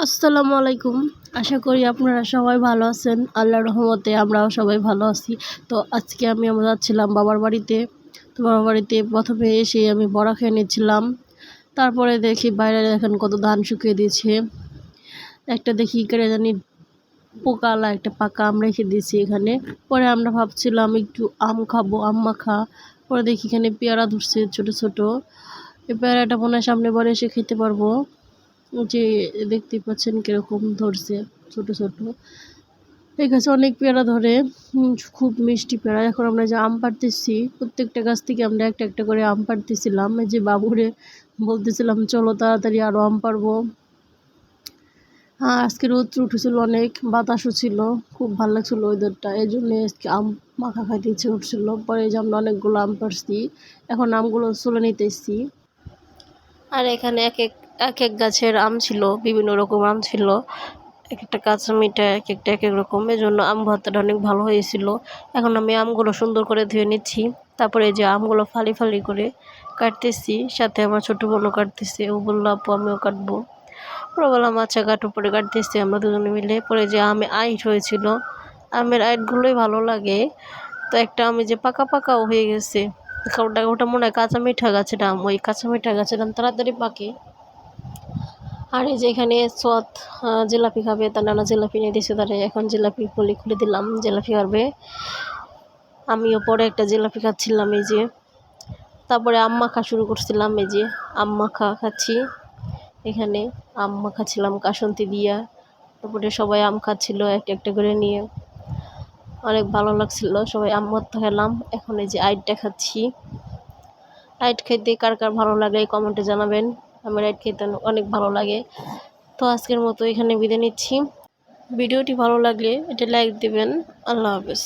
আসসালামু আলাইকুম। আশা করি আপনারা সবাই ভালো আছেন। আল্লাহর রহমতে আমরাও সবাই ভালো আছি। তো আজকে আমি যাচ্ছিলাম বাবার বাড়িতে। তো বাবার বাড়িতে প্রথমে এসেই আমি বড়া খেয়ে নিচ্ছিলাম। তারপরে দেখি বাইরে দেখেন কত ধান শুকিয়ে দিয়েছে। একটা দেখি কেটে জানি পোকালা একটা পাকা আম রেখে দিয়েছি এখানে। পরে আমরা ভাবছিলাম একটু আম খাবো, আম মাখা। পরে দেখি এখানে পেয়ারা ধরছে ছোট ছোট। এই পেয়ারাটা মনে হয় সামনে বারে এসে খেতে পারবো। যে দেখতে পাচ্ছেন কিরকম ধরছে ছোট ছোট। এই গাছে অনেক পেয়ারা ধরে, খুব মিষ্টি পেয়ারা। এখন আমরা যে আম পাড়তেছি, প্রত্যেকটা গাছ থেকে আমরা একটা একটা করে আম পাড়তেছিলাম। এই যে বাবুরে বলতেছিলাম চলো তাড়াতাড়ি আরো আম পারবো। আজকে রোদ উঠেছিল, অনেক বাতাসও ছিল, খুব ভালো লাগছিল ওয়েদারটা। এই জন্য আজকে আম মাখা খাইতে ইচ্ছে উঠছিল। পরে যে আমরা অনেকগুলো আম পাড়ছি, এখন আমগুলো চলে নিতে এসছি। আর এখানে এক এক গাছের আম ছিল, বিভিন্ন রকম আম ছিল। এক একটা কাঁচা মিঠা, এক একটা এক এক রকম। এই জন্য আম ভর্তাটা অনেক ভালো হয়েছিল। এখন আমি আমগুলো সুন্দর করে ধুয়ে নিচ্ছি। তারপরে যে আমগুলো ফালি ফালি করে কাটতেছি, সাথে আমার ছোট বোনও কাটতেছে। ও বললো আপু আমিও কাটবো। ওরা বললাম আচ্ছা কাটো। পরে কাটতেছি আমরা দুজনে মিলে। পরে যে আমে আইট হয়েছিল, আমের আইটগুলোই ভালো লাগে। তো একটা আমি যে পাকা পাকাও হয়ে গেছে, ওটা মনে হয় কাঁচা মিঠা গাছের আম। ওই কাঁচা মিঠা গাছের আম তাড়াতাড়ি পাকে। আর এই যে এখানে সোয়াদ জিলাপি খাবে, তার নানা জিলাপি নিয়ে দিয়েছে তারা। এখন জিলাপি খুলে দিলাম, জিলাপি খাবে। আমিও পরে একটা জিলাপি খাচ্ছিলাম এই যে। তারপরে আম মাখা শুরু করছিলাম, এই যে আম মাখা খাচ্ছি। এখানে আম মাখা ছিলাম কাসন্তি দিয়া। তারপরে সবাই আম খাচ্ছিল একটা একটা করে নিয়ে, অনেক ভালো লাগছিল। সবাই আম ভর্তা খেলাম। এখন এই যে আইটটা খাচ্ছি। আইট খেতে কার কার ভালো লাগে কমেন্টে জানাবেন। আমার আইট খেতে অনেক ভালো লাগে। তো আজকের মতো এখানে বিদায় নিচ্ছি। ভিডিওটি ভালো লাগলে এটা লাইক দিবেন। আল্লাহ হাফেজ।